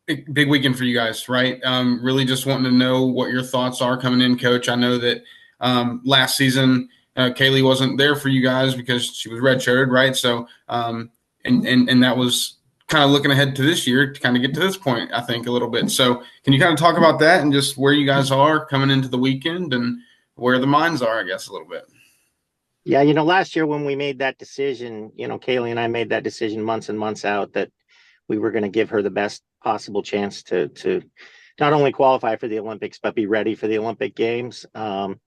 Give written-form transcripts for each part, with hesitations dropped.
Big weekend for you guys, right? Really just wanting to know what your thoughts are coming in, Coach. I know that last season Kaylee wasn't there for you guys because she was redshirted, right? So, and that was kind of looking ahead to this year to kind of get to this point, I think, a little bit. So, can you kind of talk about that and just where you guys are coming into the weekend and where the minds are, I guess, a little bit? Yeah, last year when we made that decision, Kaylee and I made that decision months and months out that we were going to give her the best possible chance to not only qualify for the Olympics, but be ready for the Olympic Games. The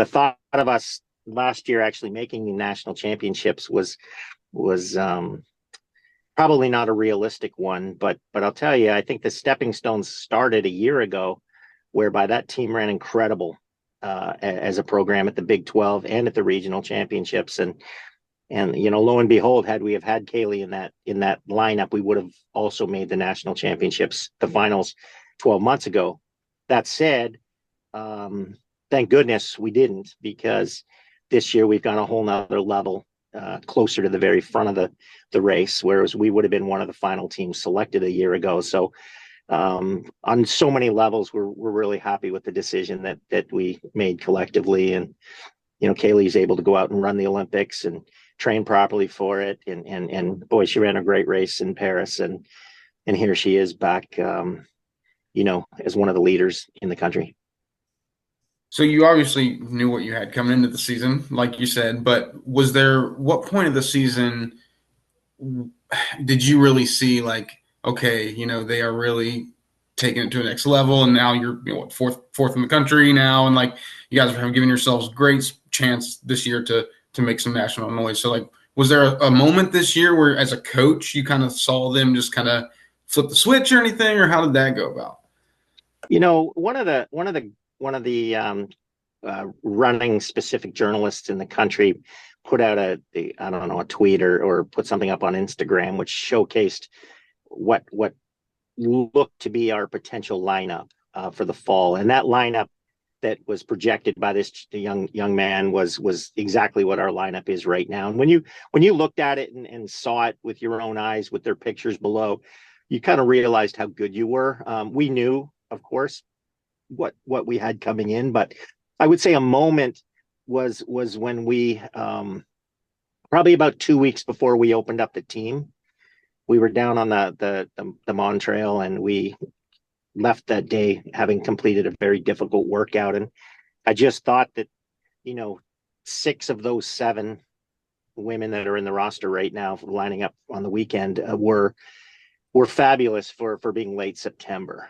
thought of us last year actually making the national championships was probably not a realistic one, but I'll tell you, I think the stepping stones started a year ago, whereby that team ran incredible as a program at the Big 12 and at the regional championships. And lo and behold, had we have had Kaylee in that lineup, we would have also made the national championships, the finals 12 months ago. That said, thank goodness we didn't, because this year we've gone a whole nother level, closer to the very front of the race, whereas we would have been one of the final teams selected a year ago. So on so many levels, we're really happy with the decision that we made collectively. And Kaylee's able to go out and run the Olympics and train properly for it. And boy, she ran a great race in Paris, and here she is back, as one of the leaders in the country. So you obviously knew what you had coming into the season, like you said, but what point of the season did you really see like, okay, they are really taking it to the next level, and now you're fourth in the country now, and like you guys have given yourselves great chance this year to make some national noise. So like, was there a moment this year where as a coach you kind of saw them just kind of flip the switch or anything, or how did that go about? One of the running specific journalists in the country put out a tweet or put something up on Instagram, which showcased what looked to be our potential lineup for the fall. And that lineup that was projected by this young man was exactly what our lineup is right now. And when you looked at it and saw it with your own eyes, with their pictures below, you kind of realized how good you were. We knew, of course, what we had coming in, but I would say a moment was when we probably about 2 weeks before we opened up the team, we were down on the Montreal, and we left that day having completed a very difficult workout. And I just thought that 6 of those 7 women that are in the roster right now lining up on the weekend were fabulous for being late September.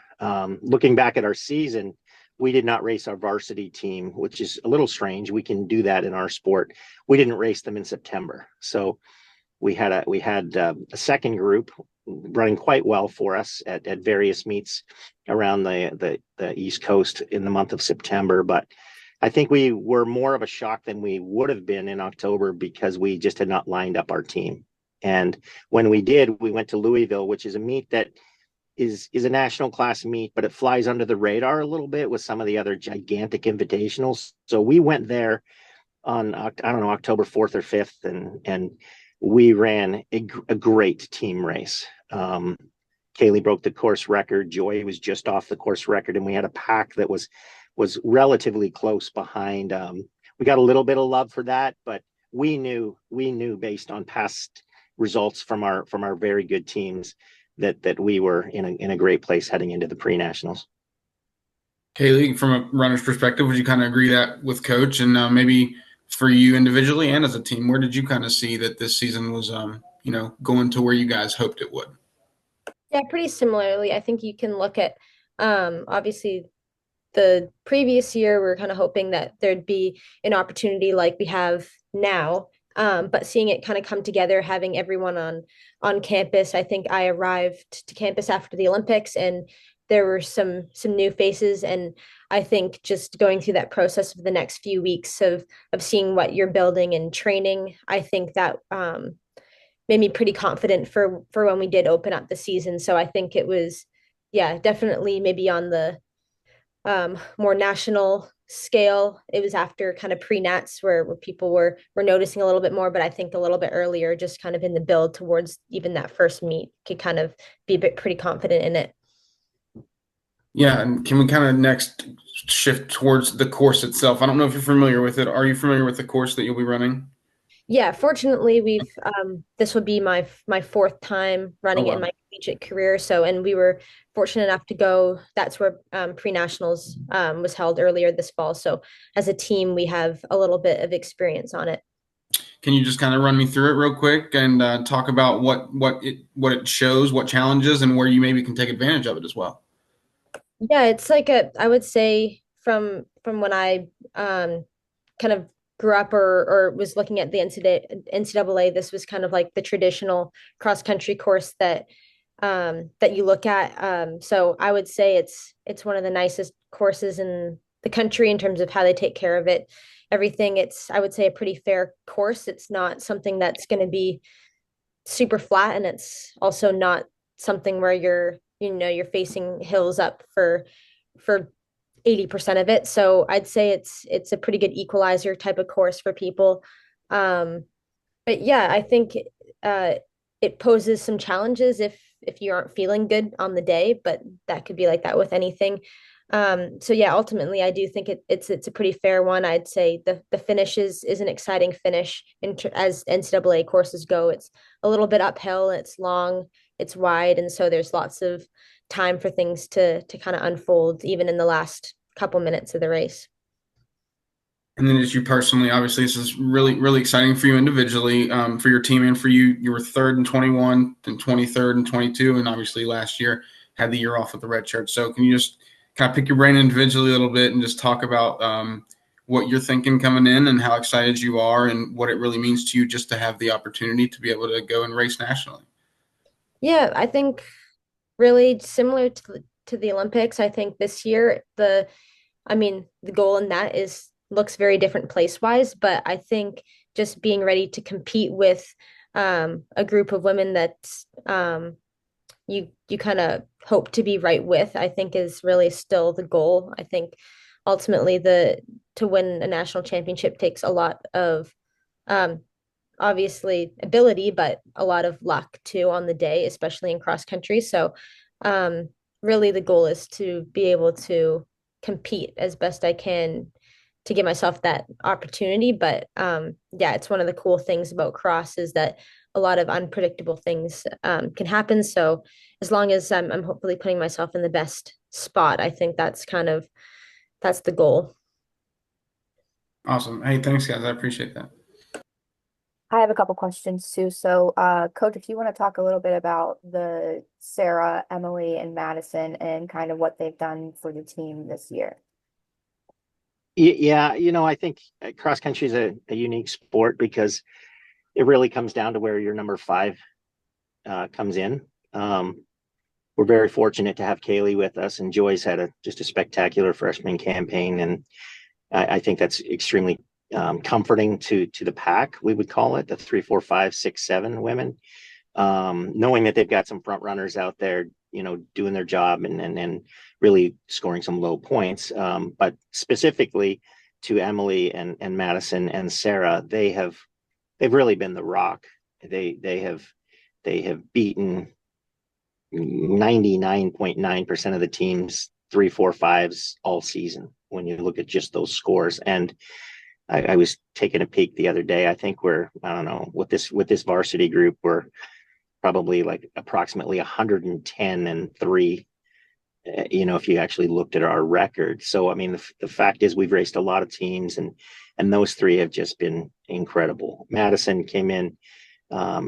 Looking back at our season, we did not race our varsity team, which is a little strange. We can do that in our sport. We didn't race them in September. So we had a second group running quite well for us at various meets around the East Coast in the month of September. But I think we were more of a shock than we would have been in October, because we just had not lined up our team. And when we did, we went to Louisville, which is a meet that is a national class meet, but it flies under the radar a little bit with some of the other gigantic invitationals. So we went there on, October 4th or 5th, and we ran a great team race. Kaylee broke the course record. Joy was just off the course record, and we had a pack that was relatively close behind. We got a little bit of love for that, but we knew based on past results from our very good teams that we were in a great place heading into the pre-nationals. Kaylee, from a runner's perspective, would you kind of agree that with Coach, and maybe for you individually and as a team, where did you kind of see that this season was, going to where you guys hoped it would? Yeah, pretty similarly. I think you can look at, obviously, the previous year, we're kind of hoping that there'd be an opportunity like we have now. But seeing it kind of come together, having everyone on campus. I think I arrived to campus after the Olympics, and there were some new faces. And I think just going through that process of the next few weeks of seeing what you're building and training, I think that made me pretty confident for when we did open up the season. So I think it was, yeah, definitely maybe on the more national scale. It was after kind of pre-nats where people were noticing a little bit more, but I think a little bit earlier, just kind of in the build towards even that first meet, could kind of be a bit pretty confident in it. Yeah, and can we kind of next shift towards the course itself? I don't know if you're familiar with it. Are you familiar with the course that you'll be running? Yeah, fortunately, we've this would be my fourth time Oh running it in wow. my collegiate career. So, and we were fortunate enough to go. That's where pre-nationals was held earlier this fall. So, as a team, we have a little bit of experience on it. Can you just kind of run me through it real quick and talk about what it shows, what challenges, and where you maybe can take advantage of it as well? Yeah, it's like I would say from when I kind of grew up or was looking at the NCAA, this was kind of like the traditional cross country course that you look at. So I would say it's one of the nicest courses in the country in terms of how they take care of it. Everything, it's I would say a pretty fair course. It's not something that's going to be super flat, and it's also not something where you're facing hills up for 80% of it. So I'd say it's a pretty good equalizer type of course for people. Um, but yeah, I think uh, it poses some challenges if you aren't feeling good on the day, but that could be like that with anything. So yeah, ultimately, I do think it's a pretty fair one. I'd say the finish is an exciting finish as NCAA courses go. It's a little bit uphill, it's long, it's wide, and so there's lots of time for things to kind of unfold, even in the last couple minutes of the race. And then, as you personally, obviously, this is really, really exciting for you individually, for your team, and for you. You were third in 21, and 23rd and 22, and obviously last year had the year off with the red shirt. So, can you just kind of pick your brain individually a little bit and just talk about what you're thinking coming in and how excited you are and what it really means to you just to have the opportunity to be able to go and race nationally? Yeah, I think really similar to the Olympics. I think this year I mean, the goal in that is looks very different place wise, but I think just being ready to compete with a group of women that you kind of hope to be right with, I think is really still the goal. I think ultimately the to win a national championship takes a lot of um, obviously ability, but a lot of luck too on the day, especially in cross country. So, really, the goal is to be able to compete as best I can to give myself that opportunity. But yeah, it's one of the cool things about cross is that a lot of unpredictable things can happen. So, as long as I'm hopefully putting myself in the best spot, I think that's the goal. Awesome. Hey, thanks, guys. I appreciate that. I have a couple questions too. So, Coach, if you want to talk a little bit about the Sarah, Emily, and Madison and kind of what they've done for the team this year. Yeah, I think cross country is a unique sport because it really comes down to where your number five comes in. We're very fortunate to have Kaylee with us, and Joy's had just a spectacular freshman campaign, and I think that's extremely comforting to the pack. We would call it the 3, 4, 5, 6, 7 women, knowing that they've got some front runners out there, doing their job and really scoring some low points. But specifically to Emily and Madison and Sarah, they've really been the rock. They have beaten 99.9% of the team's 3, 4, 5s all season when you look at just those scores. And I was taking a peek the other day. I think I don't know, with this varsity group, we're probably like approximately 110-3, if you actually looked at our record. So, I mean, the fact is we've raced a lot of teams, and those three have just been incredible. Madison came in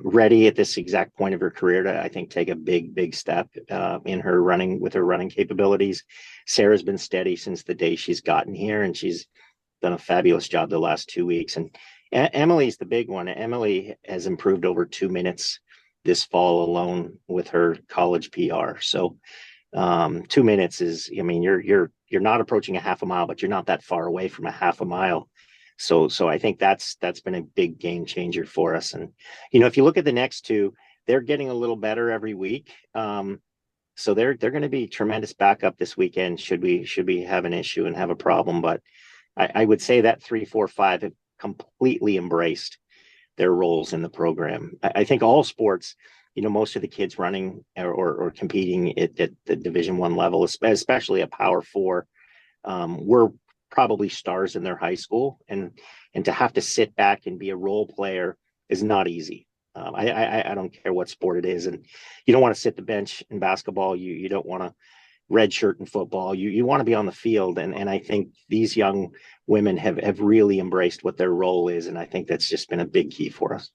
ready at this exact point of her career to, I think, take a big step in her running capabilities. Sarah's been steady since the day she's gotten here, and she's done a fabulous job the last 2 weeks. And Emily's the big one. Emily has improved over 2 minutes this fall alone with her college PR. So 2 minutes is, I mean, you're not approaching a half a mile, but you're not that far away from a half a mile. So I think that's been a big game changer for us. And if you look at the next two, they're getting a little better every week. So they're going to be tremendous backup this weekend should we have an issue and have a problem. But I would say that 3, 4, 5 have completely embraced their roles in the program. I think all sports, most of the kids running or competing at the Division I level, especially a Power Four, were probably stars in their high school, and to have to sit back and be a role player is not easy. I don't care what sport it is, and you don't want to sit the bench in basketball. You don't want to red shirt in football. You want to be on the field, and I think these young women have really embraced what their role is, and I think that's just been a big key for us.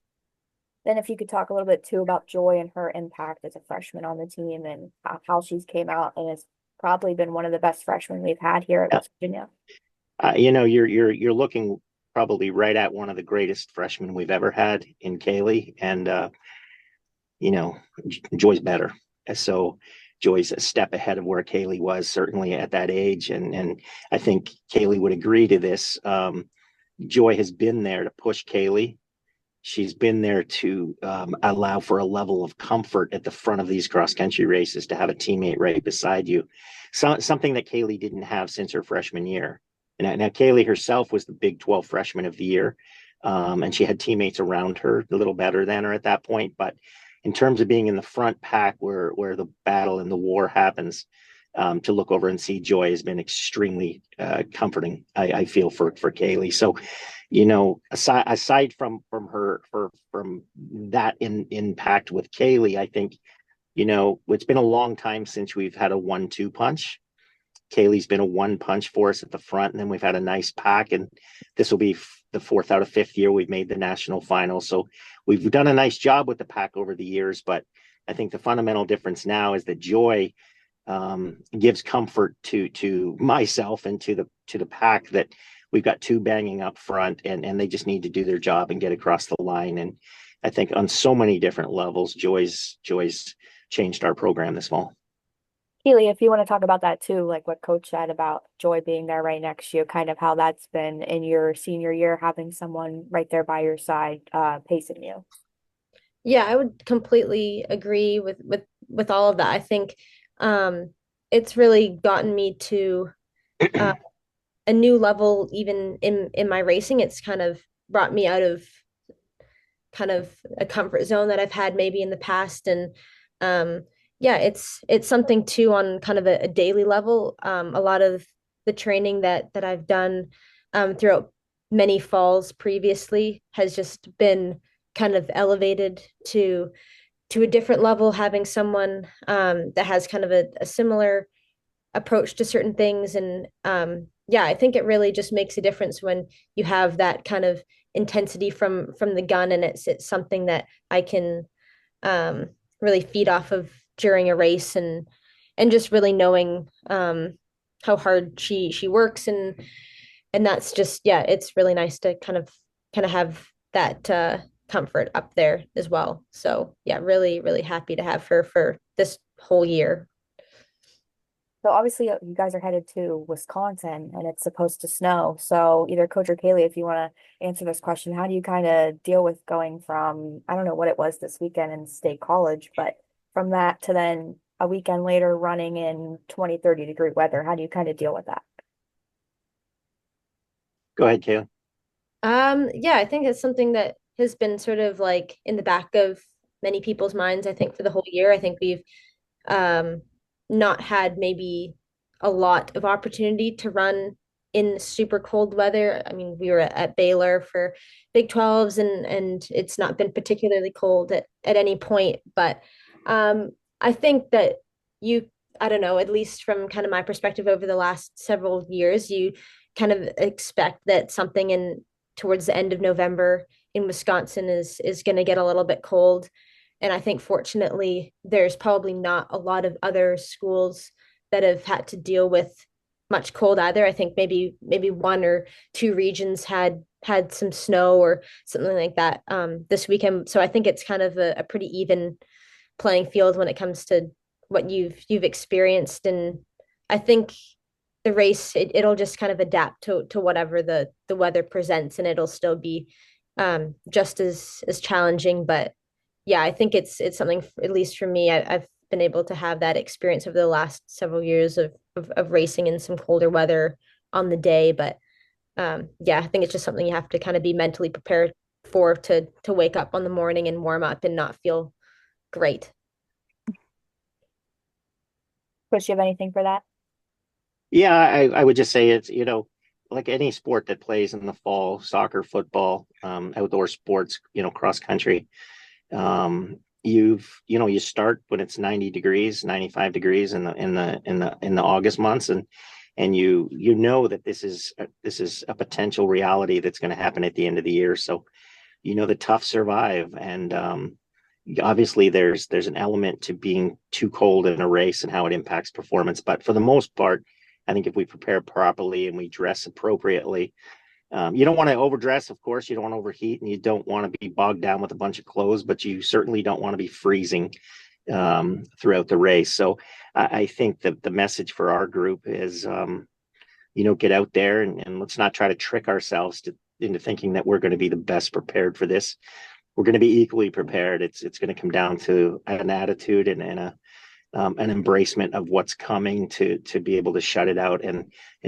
Then if you could talk a little bit too about Joy and her impact as a freshman on the team and how she's came out and has probably been one of the best freshmen we've had here at West Virginia. You're looking probably right at one of the greatest freshmen we've ever had in Kaylee, and Joy's better. So Joy's a step ahead of where Kaylee was, certainly at that age, and I think Kaylee would agree to this. Joy has been there to push Kaylee. She's been there to allow for a level of comfort at the front of these cross country races, to have a teammate right beside you. Something that Kaylee didn't have since her freshman year. And now Kaylee herself was the Big 12 freshman of the year, and she had teammates around her a little better than her at that point. But in terms of being in the front pack where the battle and the war happens, to look over and see Joy has been extremely comforting, I feel, for Kaylee. So, aside from that impact with Kaylee, I think, it's been a long time since we've had a 1-2 punch. Kaylee's been a one punch for us at the front, and then we've had a nice pack, and this will be the 4th out of 5th year we've made the national final. So we've done a nice job with the pack over the years, but I think the fundamental difference now is that Joy gives comfort to myself and to the pack that we've got 2 banging up front, and they just need to do their job and get across the line. And I think on so many different levels, Joy's changed our program this fall. Keely, if you want to talk about that too, like what Coach said about Joy being there right next to you, kind of how that's been in your senior year, having someone right there by your side, pacing you. Yeah, I would completely agree with all of that. I think it's really gotten me to a new level even in my racing. It's kind of brought me out of kind of a comfort zone that I've had maybe in the past. And yeah, it's something too on kind of a daily level. A lot of the training that I've done throughout many falls previously has just been kind of elevated to a different level, having someone that has kind of a similar approach to certain things. And yeah, I think it really just makes a difference when you have that kind of intensity from the gun, and it's something that I can really feed off of during a race, and just really knowing how hard she works, and that's just, yeah, it's really nice to kind of have that comfort up there as well. So yeah, really, really happy to have her for this whole year. So obviously you guys are headed to Wisconsin and it's supposed to snow. So either Coach or Kaylee, if you want to answer this question, how do you kind of deal with going from, I don't know what it was this weekend in State College, but from that to then a weekend later running in 20, 30-degree weather? How do you kind of deal with that? Go ahead, Kaylee. Yeah, I think it's something that has been sort of like in the back of many people's minds, I think, for the whole year. I think we've not had maybe a lot of opportunity to run in super cold weather. I mean, we were at Baylor for Big 12s, and it's not been particularly cold at any point. But I think that I don't know, at least from kind of my perspective over the last several years, you kind of expect that something towards the end of November in Wisconsin is going to get a little bit cold. And I think fortunately, there's probably not a lot of other schools that have had to deal with much cold either. I think maybe 1 or 2 regions had some snow or something like that this weekend. So I think it's kind of a pretty even playing field when it comes to what you've experienced. And I think the race, it'll just kind of adapt to whatever the weather presents, and it'll still be just as challenging. But yeah, I think it's something, at least for me, I've been able to have that experience over the last several years of racing in some colder weather on the day. But Yeah, I think it's just something you have to kind of be mentally prepared for to wake up on the morning and warm up and not feel great. Chris, you have anything for that? Yeah, I would just say it's, like any sport that plays in the fall, soccer, football, outdoor sports, cross country. You start when it's 90 degrees, 95 degrees in the August months, and you know that this is a potential reality that's going to happen at the end of the year. So the tough survive, and obviously there's an element to being too cold in a race and how it impacts performance. But for the most part, I think if we prepare properly and we dress appropriately, you don't want to overdress, of course. You don't want to overheat, and you don't want to be bogged down with a bunch of clothes, but you certainly don't want to be freezing throughout the race. So I think that the message for our group is, get out there and let's not try to trick ourselves into thinking that we're going to be the best prepared for this. We're going to be equally prepared. It's going to come down to an attitude and an embracement of what's coming to be able to shut it out and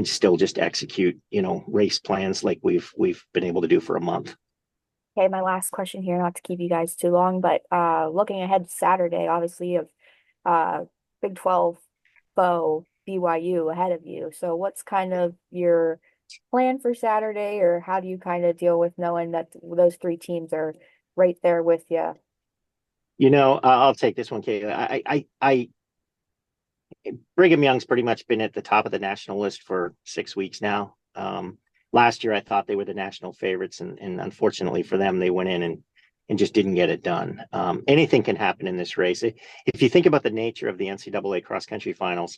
still just execute race plans like we've been able to do for a month. Okay, my last question here, not to keep you guys too long, but looking ahead to Saturday, obviously you have Big 12 foe BYU ahead of you. So what's kind of your plan for Saturday, or how do you kind of deal with knowing that those three teams are right there with you? I'll take this one, Kate. I Brigham Young's pretty much been at the top of the national list for 6 weeks now. Last year, I thought they were the national favorites, and unfortunately for them, they went in and just didn't get it done. Anything can happen in this race. If you think about the nature of the NCAA cross country finals,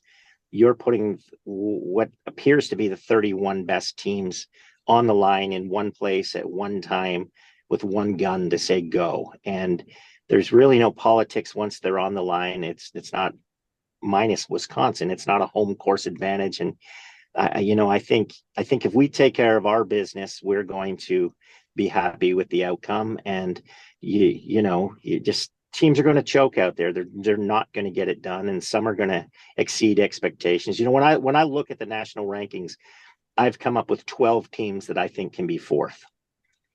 you're putting what appears to be the 31 best teams on the line in one place at one time with one gun to say go. And there's really no politics once they're on the line. It's not, minus Wisconsin, it's not a home course advantage. And I think if we take care of our business, we're going to be happy with the outcome. And you just, teams are going to choke out there. They're not going to get it done, and some are going to exceed expectations. When I look at the national rankings, I've come up with 12 teams that I think can be fourth,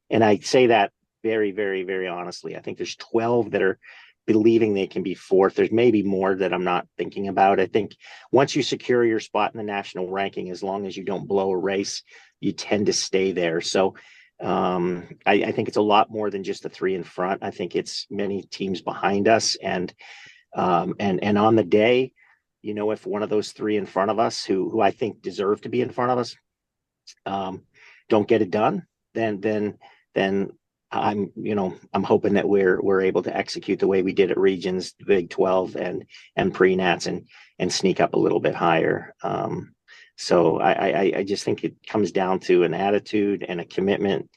and I say that very, very, very honestly. I think there's 12 that are believing they can be fourth. There's maybe more that I'm not thinking about. I think once you secure your spot in the national ranking, as long as you don't blow a race, you tend to stay there. So I think it's a lot more than just the three in front. I think it's many teams behind us, and on the day, if one of those three in front of us, who I think deserve to be in front of us, don't get it done, then I'm hoping that we're able to execute the way we did at Regions, Big 12, and pre-nats, and sneak up a little bit higher. So I just think it comes down to an attitude and a commitment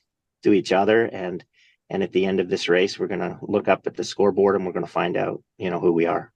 to each other. And at the end of this race, we're going to look up at the scoreboard and we're going to find out, who we are.